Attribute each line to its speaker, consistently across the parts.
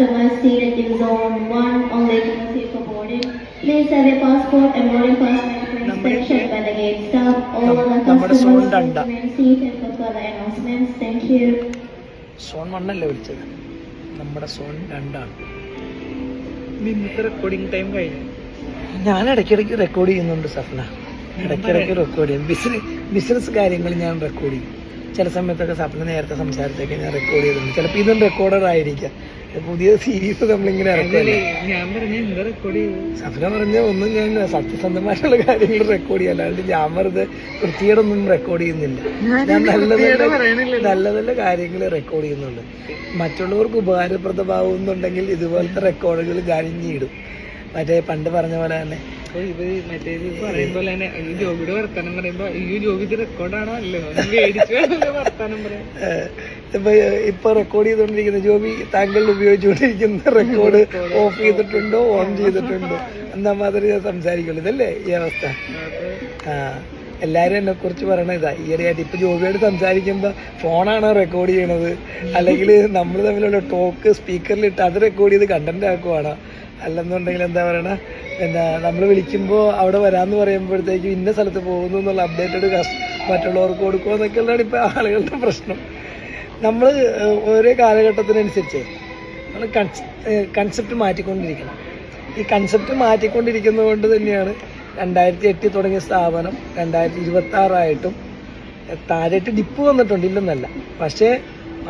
Speaker 1: customers seated in zone 1 only to proceed for boarding. Please have your passport and boarding pass for inspection by the gate staff. All the customers will remain seated for further announcements. Thank you.
Speaker 2: Zone 1 അല്ലേ വിളിച്ചത്, നമ്മുടെ zone 2 ആണ്. ഇന്നത്തെ recording time കഴിഞ്ഞു. ഞാൻ ഇടയ്ക്കിടയ്ക്ക് record ചെയ്യുന്നുണ്ട് സഫ്ന, ഇടയ്ക്കിടയ്ക്ക് റെക്കോർഡ് ചെയ്യും. ബിസിനസ് കാര്യങ്ങൾ ഞാൻ റെക്കോർഡ് ചെയ്യും. ചില സമയത്തൊക്കെ സഫ്ന നേരത്തെ സംസാരത്തൊക്കെ ഞാൻ റെക്കോർഡ് ചെയ്തിട്ടുണ്ട്. ചിലപ്പോൾ ഇതും റെക്കോർഡർ ആയിരിക്കാം. പുതിയ സീരീസ് നമ്മളിങ്ങനെ ഇറക്കുമല്ലേ. സഫ്ന പറഞ്ഞ ഒന്നും ഞാൻ സത്യസന്ധമായിട്ടുള്ള കാര്യങ്ങൾ റെക്കോർഡ് ചെയ്യാം, അല്ലാണ്ട് ഞാൻ വെറുതെ വൃത്തിയോടൊന്നും റെക്കോർഡ് ചെയ്യുന്നില്ല. ഞാൻ നല്ല നല്ല കാര്യങ്ങൾ റെക്കോർഡ് ചെയ്യുന്നുണ്ട്. മറ്റുള്ളവർക്ക് ഉപകാരപ്രദമാവുന്നുണ്ടെങ്കിൽ ഇതുപോലത്തെ റെക്കോർഡുകൾ ഞാൻ ഇടും. മറ്റേ പണ്ട് പറഞ്ഞ പോലെ തന്നെ
Speaker 3: ഇത് മറ്റേ പറയുമ്പോൾ തന്നെ ഈ ജോബിയുടെ വർത്താനം പറയുമ്പോ ഈ ജോബി ഇത് റെക്കോർഡാണോ അല്ലോ വർത്താനം പറയാം.
Speaker 2: ഇപ്പൊ റെക്കോർഡ് ചെയ്തോണ്ടിരിക്കുന്ന ജോബി താങ്കൾ ഉപയോഗിച്ചുകൊണ്ടിരിക്കുന്ന റെക്കോർഡ് ഓഫ് ചെയ്തിട്ടുണ്ടോ ഓൺ ചെയ്തിട്ടുണ്ടോ എന്നാ മാതിരി ഞാൻ സംസാരിക്കുള്ളൂ. ഇതല്ലേ ഈ അവസ്ഥ? എല്ലാവരും എന്നെ കുറിച്ച് പറയണ ഇതാ ഈയിടെയായിട്ട്. ഇപ്പൊ ജോബിയോട് സംസാരിക്കുമ്പോ ഫോണാണോ റെക്കോർഡ് ചെയ്യണത്, അല്ലെങ്കിൽ നമ്മൾ തമ്മിലുള്ള ടോക്ക് സ്പീക്കറിലിട്ട് അത് റെക്കോർഡ് ചെയ്ത് കണ്ടന്റ് ആക്കുവാണോ, അല്ലെന്നുണ്ടെങ്കിൽ എന്താ പറയണ, പിന്നെ നമ്മൾ വിളിക്കുമ്പോൾ അവിടെ വരാമെന്ന് പറയുമ്പോഴത്തേക്കും ഇന്ന സ്ഥലത്ത് പോകുന്നു എന്നുള്ള അപ്ഡേറ്റഡ് മറ്റുള്ളവർക്ക് കൊടുക്കുക എന്നൊക്കെയുള്ളതാണ് ഇപ്പോൾ ആളുകളുടെ പ്രശ്നം. നമ്മൾ ഓരോ കാലഘട്ടത്തിനനുസരിച്ച് നമ്മൾ കൺസെപ്റ്റ് മാറ്റിക്കൊണ്ടിരിക്കണം. ഈ കൺസെപ്റ്റ് മാറ്റിക്കൊണ്ടിരിക്കുന്നത് കൊണ്ട് തന്നെയാണ് 2008 തുടങ്ങിയ സ്ഥാപനം 2026 താഴേട്ട് ഡിപ്പ് വന്നിട്ടുണ്ട്, ഇല്ലെന്നല്ല. പക്ഷേ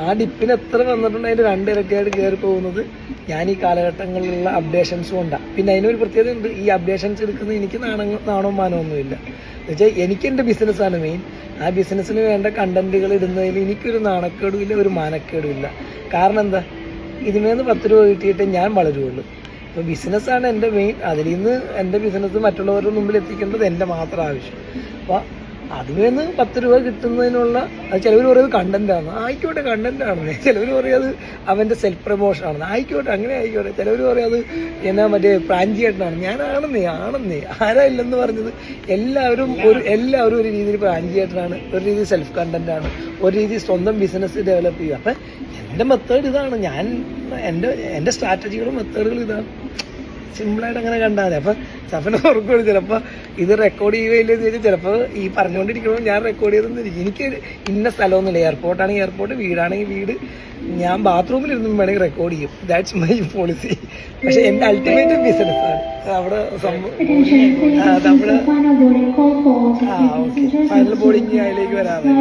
Speaker 2: ആ ഡിപ്പിന് എത്ര വന്നിട്ടുണ്ട് അതിൻ്റെ 2 ഇരട്ടിയായിട്ട് കയറി പോകുന്നത് ഞാൻ ഈ കാലഘട്ടങ്ങളിലുള്ള അപ്ഡേഷൻസും കൊണ്ടാണ്. പിന്നെ അതിനൊരു പ്രത്യേകത ഉണ്ട്, ഈ അപ്ഡേഷൻസ് എടുക്കുന്നത് എനിക്ക് നാണോ മാനമൊന്നുമില്ല. എന്നുവെച്ചാൽ എനിക്ക് എൻ്റെ ബിസിനസ്സാണ് മെയിൻ. ആ ബിസിനസ്സിന് വേണ്ട കണ്ടന്റുകൾ ഇടുന്നതിൽ എനിക്കൊരു നാണക്കേടും ഇല്ല, ഒരു മാനക്കേടും ഇല്ല. കാരണം എന്താ, ഇതിമേന്ന് 10 രൂപ കിട്ടിയിട്ട് ഞാൻ വളരുള്ളൂ. ഇപ്പോൾ ബിസിനസ്സാണ് എൻ്റെ മെയിൻ. അതിൽ നിന്ന് എൻ്റെ ബിസിനസ് മറ്റുള്ളവരുടെ മുമ്പിൽ എത്തിക്കേണ്ടത് എൻ്റെ മാത്രം ആവശ്യം. അപ്പോൾ അതിന് 10 രൂപ കിട്ടുന്നതിനുള്ള, അത് ചിലവർ പറയുന്നത് കണ്ടന്റാണ്, ആയിക്കോട്ടെ കണ്ടന്റാണെന്ന്. ചിലവർ പറയുന്നത് അവൻ്റെ സെൽഫ് പ്രൊമോഷൻ ആണെന്ന്, ആയിക്കോട്ടെ അങ്ങനെ ആയിക്കോട്ടെ. ചിലവർ പറയുന്നത് എന്നാ മറ്റേ പ്രാഞ്ചിയേട്ടനാണ്. ഞാനാണെന്നേ ആരാ ഇല്ലെന്ന് പറഞ്ഞത്. എല്ലാവരും ഒരു രീതിയിൽ പ്രാഞ്ചിയേട്ടനാണ്, ഒരു രീതിയിൽ സെൽഫ് കണ്ടന്റാണ്, ഒരു രീതിയിൽ സ്വന്തം ബിസിനസ് ഡെവലപ്പ് ചെയ്യുക. അപ്പം എൻ്റെ മെത്തേഡ് ഇതാണ്, എൻ്റെ സ്ട്രാറ്റജികളും മെത്തേഡുകളും ഇതാണ്. സിമ്പിളായിട്ട് അങ്ങനെ കണ്ടാൽ മതി. അപ്പം സഫന ഓർക്കുള്ളൂ. ചിലപ്പോൾ ഇത് റെക്കോർഡ് ചെയ്യുകയില്ലെന്ന് ചോദിച്ചാൽ ചിലപ്പോൾ ഈ പറഞ്ഞുകൊണ്ടിരിക്കുമ്പോൾ ഞാൻ റെക്കോർഡ് ചെയ്തെന്നിരിക്കും. എനിക്ക് ഇന്ന സ്ഥലമൊന്നുമില്ല. എയർപോർട്ടാണെങ്കിൽ എയർപോർട്ട്, വീടാണെങ്കിൽ വീട്. ഞാൻ ബാത്റൂമിലിരുന്നും വേണമെങ്കിൽ റെക്കോർഡ് ചെയ്യും. That's my policy. പക്ഷെ എൻ്റെ അൾട്ടിമേറ്റ് ബിസിനസ്സാണ് അവിടെ സംഭവം. നമ്മുടെ ഓക്കെ, ഫൈനൽ ബോർഡിങ് അതിലേക്ക് വരാതെ